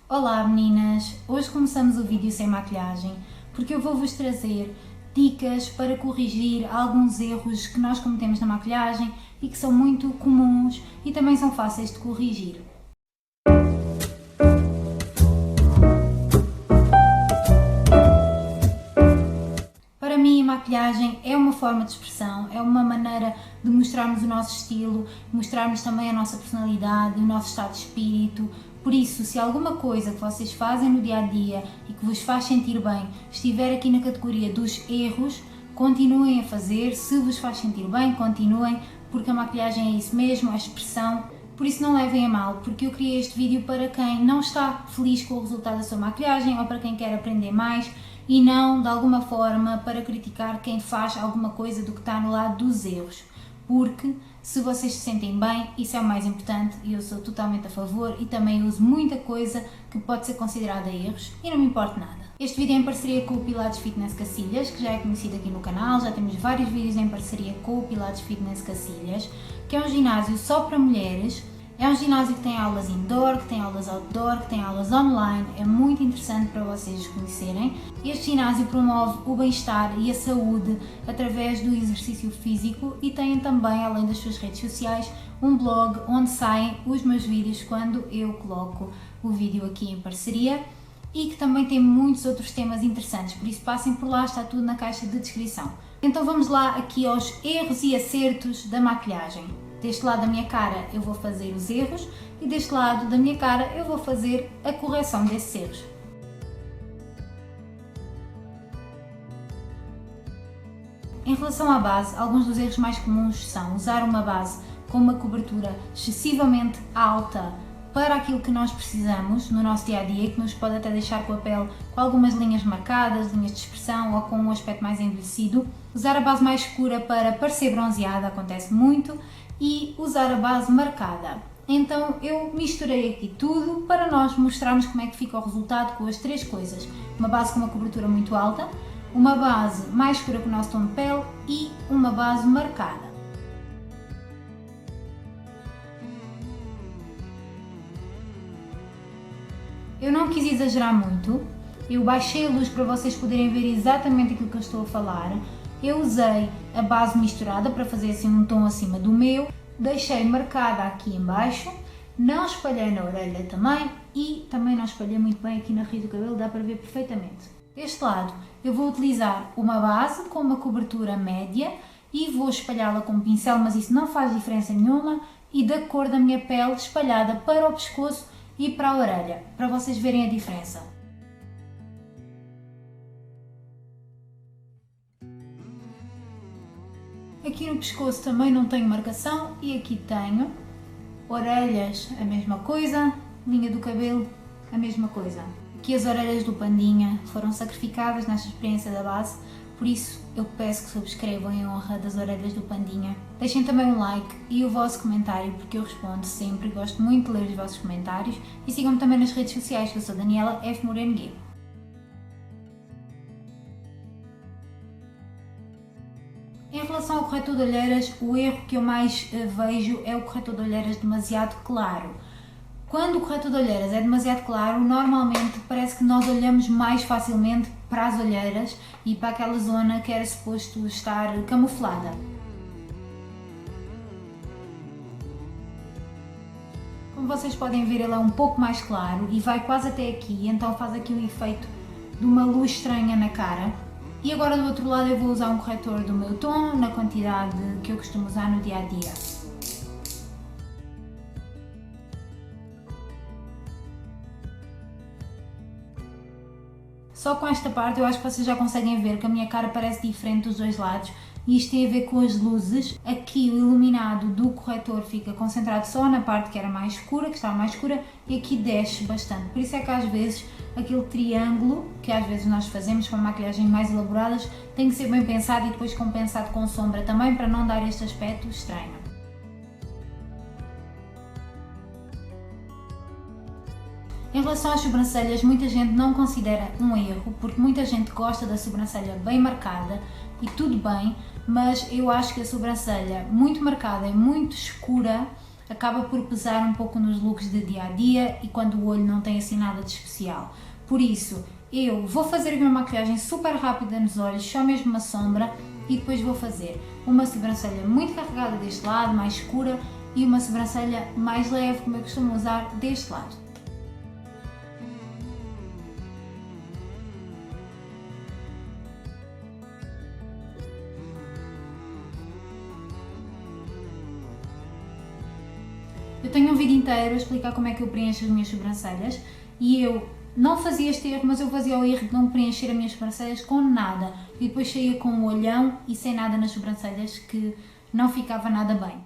Olá meninas! Hoje começamos o vídeo sem maquilhagem porque eu vou-vos trazer dicas para corrigir alguns erros que nós cometemos na maquilhagem e que são muito comuns e também são fáceis de corrigir. Para mim, a maquilhagem é uma forma de expressão, é uma maneira de mostrarmos o nosso estilo, mostrarmos também a nossa personalidade, o nosso estado de espírito. Por isso, se alguma coisa que vocês fazem no dia-a-dia e que vos faz sentir bem estiver aqui na categoria dos erros, continuem a fazer. Se vos faz sentir bem, continuem, porque a maquilhagem é isso mesmo, é expressão. Por isso não levem a mal, porque eu criei este vídeo para quem não está feliz com o resultado da sua maquilhagem ou para quem quer aprender mais e não, de alguma forma, para criticar quem faz alguma coisa do que está no lado dos erros. Porque se vocês se sentem bem, isso é o mais importante e eu sou totalmente a favor e também uso muita coisa que pode ser considerada erros e não me importa nada. Este vídeo é em parceria com o Pilates Fitness Cacilhas, que já é conhecido aqui no canal, já temos vários vídeos em parceria com o Pilates Fitness Cacilhas, que é um ginásio só para mulheres. É um ginásio que tem aulas indoor, que tem aulas outdoor, que tem aulas online, é muito interessante para vocês conhecerem. Este ginásio promove o bem-estar e a saúde através do exercício físico e tem também, além das suas redes sociais, um blog onde saem os meus vídeos quando eu coloco o vídeo aqui em parceria e que também tem muitos outros temas interessantes, por isso passem por lá, está tudo na caixa de descrição. Então vamos lá aqui aos erros e acertos da maquilhagem. Deste lado da minha cara eu vou fazer os erros e deste lado da minha cara eu vou fazer a correção desses erros. Em relação à base, alguns dos erros mais comuns são usar uma base com uma cobertura excessivamente alta para aquilo que nós precisamos no nosso dia-a-dia, que nos pode até deixar com a pele com algumas linhas marcadas, linhas de expressão ou com um aspecto mais envelhecido. Usar a base mais escura para parecer bronzeada acontece muito. E usar a base marcada. Então eu misturei aqui tudo para nós mostrarmos como é que fica o resultado com as três coisas. Uma base com uma cobertura muito alta, uma base mais escura que o nosso tom de pele e uma base marcada. Eu não quis exagerar muito, eu baixei a luz para vocês poderem ver exatamente aquilo que eu estou a falar. Eu usei a base misturada para fazer assim um tom acima do meu, deixei marcada aqui em baixo, não espalhei na orelha também e também não espalhei muito bem aqui na raiz do cabelo, dá para ver perfeitamente. Deste lado eu vou utilizar uma base com uma cobertura média e vou espalhá-la com um pincel, mas isso não faz diferença nenhuma, e da cor da minha pele espalhada para o pescoço e para a orelha, para vocês verem a diferença. Aqui no pescoço também não tenho marcação e aqui tenho. Orelhas, a mesma coisa. Linha do cabelo, a mesma coisa. Aqui as orelhas do Pandinha foram sacrificadas nesta experiência da base, por isso eu peço que subscrevam em honra das orelhas do Pandinha. Deixem também um like e o vosso comentário, porque eu respondo sempre, gosto muito de ler os vossos comentários, e sigam-me também nas redes sociais, que eu sou Daniela F. Moreno Gui. Em relação ao corretor de olheiras, o erro que eu mais vejo é o corretor de olheiras demasiado claro. Quando o corretor de olheiras é demasiado claro, normalmente parece que nós olhamos mais facilmente para as olheiras e para aquela zona que era suposto estar camuflada. Como vocês podem ver, ele é um pouco mais claro e vai quase até aqui, então faz aqui um efeito de uma luz estranha na cara. E agora do outro lado eu vou usar um corretor do meu tom, na quantidade que eu costumo usar no dia-a-dia. Só com esta parte eu acho que vocês já conseguem ver que a minha cara parece diferente dos dois lados. E isto tem a ver com as luzes. Aqui o iluminado do corretor fica concentrado só na parte que era mais escura, que estava mais escura, e aqui desce bastante. Por isso é que às vezes aquele triângulo que às vezes nós fazemos com maquilhagens mais elaboradas tem que ser bem pensado e depois compensado com sombra também, para não dar este aspecto estranho. Em relação às sobrancelhas, muita gente não considera um erro, porque muita gente gosta da sobrancelha bem marcada e tudo bem, mas eu acho que a sobrancelha muito marcada e muito escura acaba por pesar um pouco nos looks de dia a dia e quando o olho não tem assim nada de especial. Por isso, eu vou fazer uma maquilhagem super rápida nos olhos, só mesmo uma sombra, e depois vou fazer uma sobrancelha muito carregada deste lado, mais escura, e uma sobrancelha mais leve, como eu costumo usar, deste lado. Eu tenho um vídeo inteiro a explicar como é que eu preencho as minhas sobrancelhas e eu não fazia este erro, mas eu fazia o erro de não preencher as minhas sobrancelhas com nada e depois saía com um olhão e sem nada nas sobrancelhas que não ficava nada bem.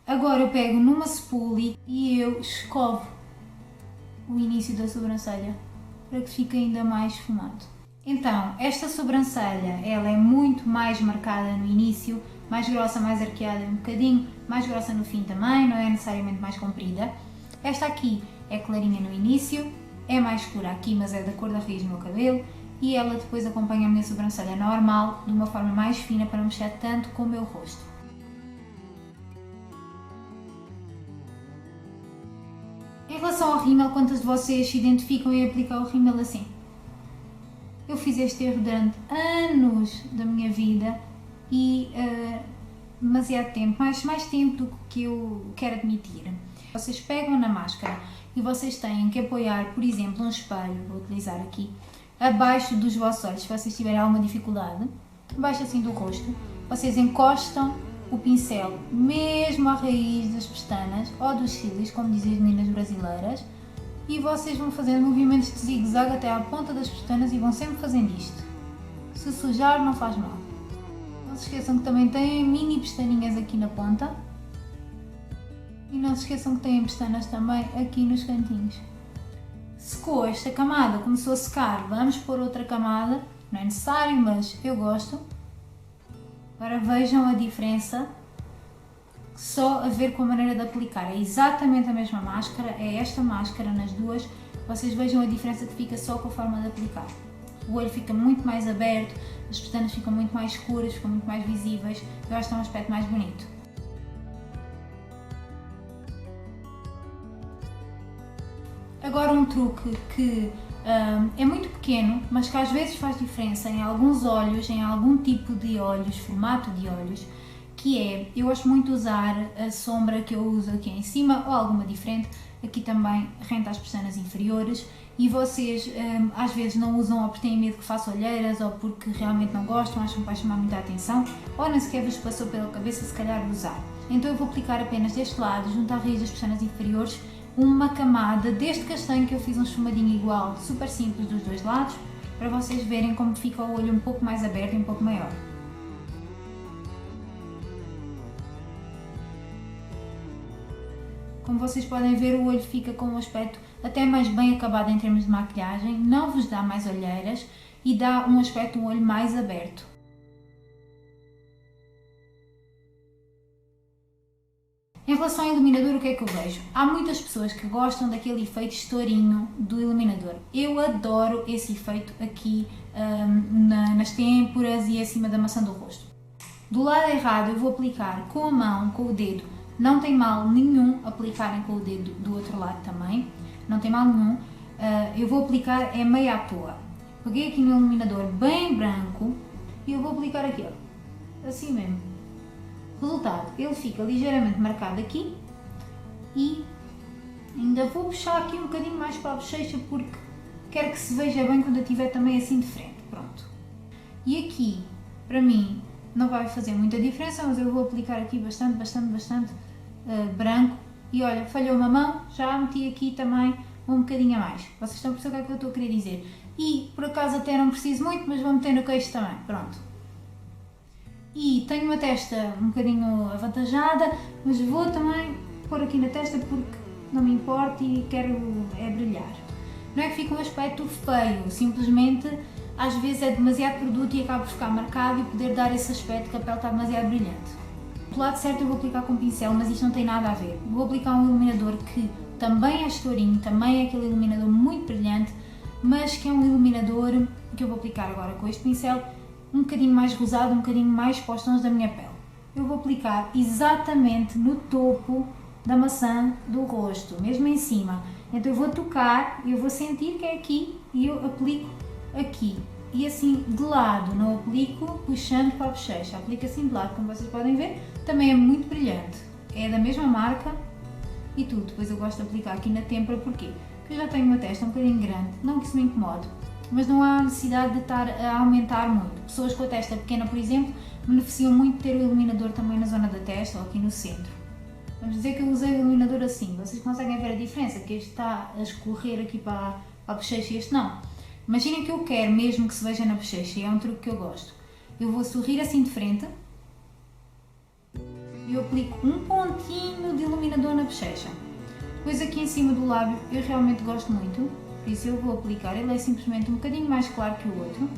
Agora eu pego numa spoolie e eu escovo o início da sobrancelha para que fique ainda mais esfumado. Então, esta sobrancelha, ela é muito mais marcada no início, mais grossa, mais arqueada um bocadinho, mais grossa no fim também, não é necessariamente mais comprida. Esta aqui é clarinha no início, é mais escura aqui, mas é da cor da raiz do meu cabelo, e ela depois acompanha a minha sobrancelha normal, de uma forma mais fina, para não mexer tanto com o meu rosto. Em relação ao rímel, quantas de vocês se identificam em aplicar o rímel assim? Eu fiz este erro durante anos da minha vida e demasiado tempo, mais tempo do que eu quero admitir. Vocês pegam na máscara e vocês têm que apoiar, por exemplo, um espelho, vou utilizar aqui, abaixo dos vossos olhos, se vocês tiverem alguma dificuldade, abaixo assim do rosto, vocês encostam o pincel mesmo à raiz das pestanas ou dos cílios, como dizem as meninas brasileiras, e vocês vão fazendo movimentos de zigue-zague até à ponta das pestanas e vão sempre fazendo isto. Se sujar não faz mal. Não se esqueçam que também têm mini pestaninhas aqui na ponta. E não se esqueçam que têm pestanas também aqui nos cantinhos. Secou esta camada, começou a secar, vamos pôr outra camada. Não é necessário, mas eu gosto. Agora vejam a diferença. Só a ver com a maneira de aplicar, é exatamente a mesma máscara, é esta máscara nas duas, vocês vejam a diferença que fica só com a forma de aplicar. O olho fica muito mais aberto, as pestanas ficam muito mais escuras, ficam muito mais visíveis, eu acho que é um aspecto mais bonito. Agora um truque que é muito pequeno, mas que às vezes faz diferença em alguns olhos, em algum tipo de olhos, formato de olhos, que é, eu gosto muito de usar a sombra que eu uso aqui em cima ou alguma diferente, aqui também renta as pestanas inferiores e vocês às vezes não usam ou porque têm medo que faça olheiras ou porque realmente não gostam, acham que vai chamar muita atenção ou nem sequer vos passou pela cabeça se calhar usar. Então eu vou aplicar apenas deste lado, junto à raiz das pestanas inferiores, uma camada deste castanho que eu fiz um esfumadinho igual, super simples dos dois lados, para vocês verem como fica o olho um pouco mais aberto e um pouco maior. Como vocês podem ver, o olho fica com um aspecto até mais bem acabado em termos de maquilhagem, não vos dá mais olheiras e dá um aspecto, um olho mais aberto. Em relação ao iluminador, o que é que eu vejo? Há muitas pessoas que gostam daquele efeito estourinho do iluminador. Eu adoro esse efeito aqui nas têmporas e acima da maçã do rosto. Do lado errado eu vou aplicar com a mão, com o dedo. Não tem mal nenhum aplicarem com o dedo do outro lado também, não tem mal nenhum. Eu vou aplicar é meio à toa. Peguei aqui no iluminador bem branco e eu vou aplicar aqui, ó, assim mesmo. Resultado, ele fica ligeiramente marcado aqui e ainda vou puxar aqui um bocadinho mais para a bochecha porque quero que se veja bem quando eu estiver também assim de frente, pronto. E aqui, para mim, não vai fazer muita diferença, mas eu vou aplicar aqui bastante branco e olha, falhou uma mão, já meti aqui também um bocadinho a mais. Vocês estão a perceber o que é que eu estou a querer dizer. E por acaso até não preciso muito, mas vou meter no queixo também, pronto. E tenho uma testa um bocadinho avantajada, mas vou também pôr aqui na testa porque não me importa e quero brilhar. Não é que fica um aspecto feio, simplesmente às vezes é demasiado produto e acaba por ficar marcado e poder dar esse aspecto que a pele está demasiado brilhante. Do lado certo eu vou aplicar com pincel, mas isto não tem nada a ver. Vou aplicar um iluminador que também é estourinho, também é aquele iluminador muito brilhante, mas que é um iluminador que eu vou aplicar agora com este pincel, um bocadinho mais rosado, um bocadinho mais para os tons da minha pele. Eu vou aplicar exatamente no topo da maçã do rosto, mesmo em cima. Então eu vou tocar, eu vou sentir que é aqui e eu aplico aqui. E assim de lado, não aplico puxando para a bochecha, aplico assim de lado, como vocês podem ver. Também é muito brilhante, é da mesma marca e tudo. Depois eu gosto de aplicar aqui na têmpora, porquê? Porque eu já tenho uma testa um bocadinho grande, não que isso me incomode, mas não há necessidade de estar a aumentar muito. Pessoas com a testa pequena, por exemplo, beneficiam muito de ter o iluminador também na zona da testa ou aqui no centro. Vamos dizer que eu usei o iluminador assim, vocês conseguem ver a diferença, que este está a escorrer aqui para a bochecha e este não. Imaginem que eu quero mesmo que se veja na bochecha, e é um truque que eu gosto. Eu vou sorrir assim de frente e eu aplico um pontinho de iluminador na bochecha. Depois aqui em cima do lábio eu realmente gosto muito, por isso eu vou aplicar, ele é simplesmente um bocadinho mais claro que o outro.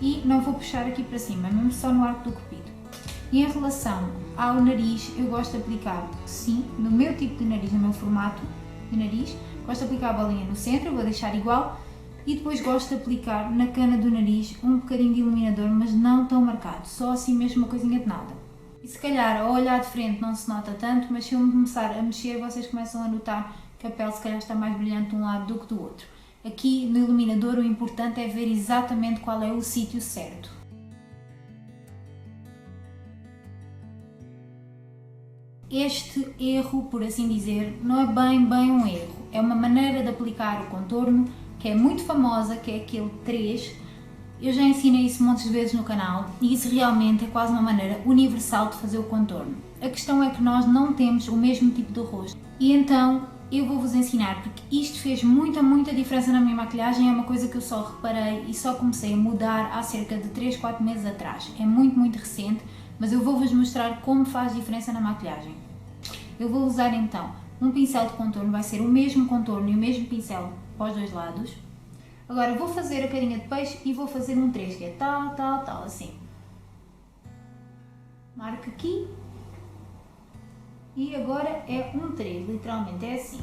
E não vou puxar aqui para cima, mesmo só no arco do cupido. E em relação ao nariz, eu gosto de aplicar, sim, no meu tipo de nariz, no meu formato de nariz, gosto de aplicar a bolinha no centro, vou deixar igual, e depois gosto de aplicar na cana do nariz um bocadinho de iluminador, mas não tão marcado, só assim mesmo uma coisinha de nada. E se calhar ao olhar de frente não se nota tanto, mas se eu começar a mexer, vocês começam a notar que a pele se calhar está mais brilhante de um lado do que do outro. Aqui no iluminador o importante é ver exatamente qual é o sítio certo. Este erro, por assim dizer, não é bem um erro, é uma maneira de aplicar o contorno que é muito famosa, que é aquele 3. Eu já ensinei isso montes de vezes no canal e isso realmente é quase uma maneira universal de fazer o contorno. A questão é que nós não temos o mesmo tipo de rosto e então eu vou-vos ensinar, porque isto fez muita diferença na minha maquilhagem, é uma coisa que eu só reparei e só comecei a mudar há cerca de 3, 4 meses atrás. É muito recente, mas eu vou-vos mostrar como faz diferença na maquilhagem. Eu vou usar então um pincel de contorno, vai ser o mesmo contorno e o mesmo pincel para os dois lados. Agora vou fazer a carinha de peixe e vou fazer um 3, que é tal, assim. Marco aqui. E agora é um 3, literalmente, é assim.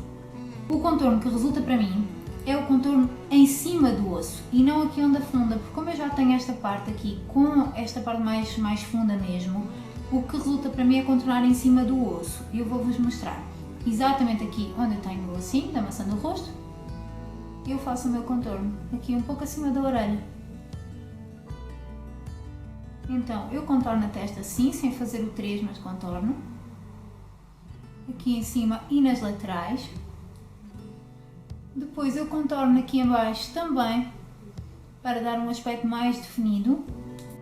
O contorno que resulta para mim é o contorno em cima do osso e não aqui onde afunda, porque como eu já tenho esta parte aqui com esta parte mais funda mesmo, o que resulta para mim é contornar em cima do osso. E eu vou-vos mostrar exatamente aqui onde eu tenho o ossinho da maçã do rosto, eu faço o meu contorno, aqui um pouco acima da orelha. Então eu contorno a testa assim, sem fazer o 3, mas contorno. Aqui em cima e nas laterais. Depois eu contorno aqui em baixo também, para dar um aspecto mais definido.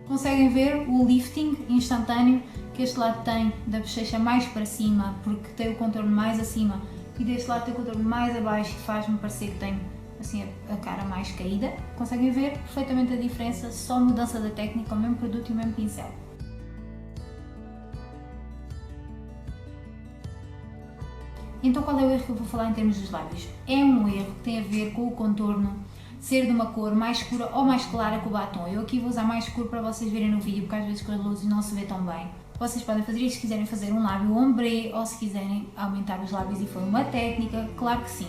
Conseguem ver o lifting instantâneo que este lado tem da bochecha mais para cima, porque tem o contorno mais acima, e deste lado tem o contorno mais abaixo, que faz-me parecer que tenho assim a cara mais caída. Conseguem ver perfeitamente a diferença, só mudança da técnica, o mesmo produto e o mesmo pincel. Então qual é o erro que eu vou falar em termos dos lábios? É um erro que tem a ver com o contorno ser de uma cor mais escura ou mais clara que o batom. Eu aqui vou usar mais escuro para vocês verem no vídeo, porque às vezes com as luzes não se vê tão bem. Vocês podem fazer isto se quiserem fazer um lábio ombre ou se quiserem aumentar os lábios e for uma técnica, claro que sim.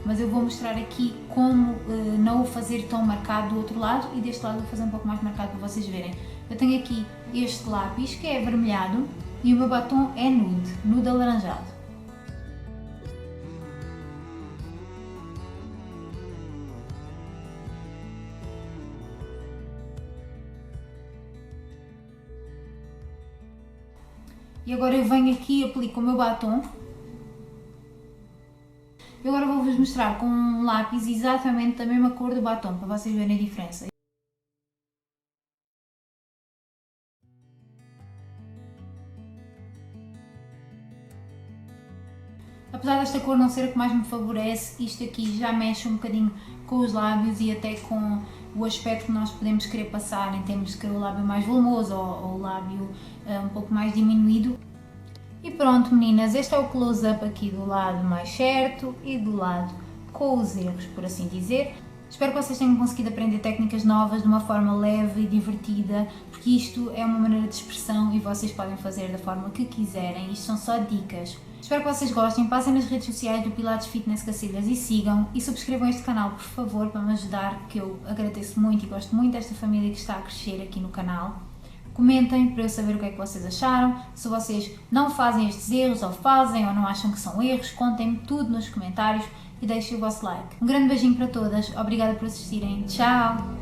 Mas eu vou mostrar aqui como não o fazer tão marcado do outro lado e deste lado vou fazer um pouco mais marcado para vocês verem. Eu tenho aqui este lápis que é avermelhado e o meu batom é nude alaranjado. E agora eu venho aqui e aplico o meu batom. E agora vou-vos mostrar com um lápis exatamente da mesma cor do batom, para vocês verem a diferença. Apesar desta cor não ser a que mais me favorece, isto aqui já mexe um bocadinho com os lábios e até com o aspecto que nós podemos querer passar em termos de querer o lábio mais volumoso ou o lábio um pouco mais diminuído. E pronto meninas, este é o close-up aqui do lado mais certo e do lado com os erros, por assim dizer. Espero que vocês tenham conseguido aprender técnicas novas de uma forma leve e divertida, porque isto é uma maneira de expressão e vocês podem fazer da forma que quiserem, isto são só dicas. Espero que vocês gostem, passem nas redes sociais do Pilates Fitness Cacilhas e sigam e subscrevam este canal, por favor, para me ajudar, que eu agradeço muito e gosto muito desta família que está a crescer aqui no canal. Comentem para eu saber o que é que vocês acharam, se vocês não fazem estes erros ou fazem ou não acham que são erros, contem-me tudo nos comentários e deixem o vosso like. Um grande beijinho para todas, obrigada por assistirem, tchau!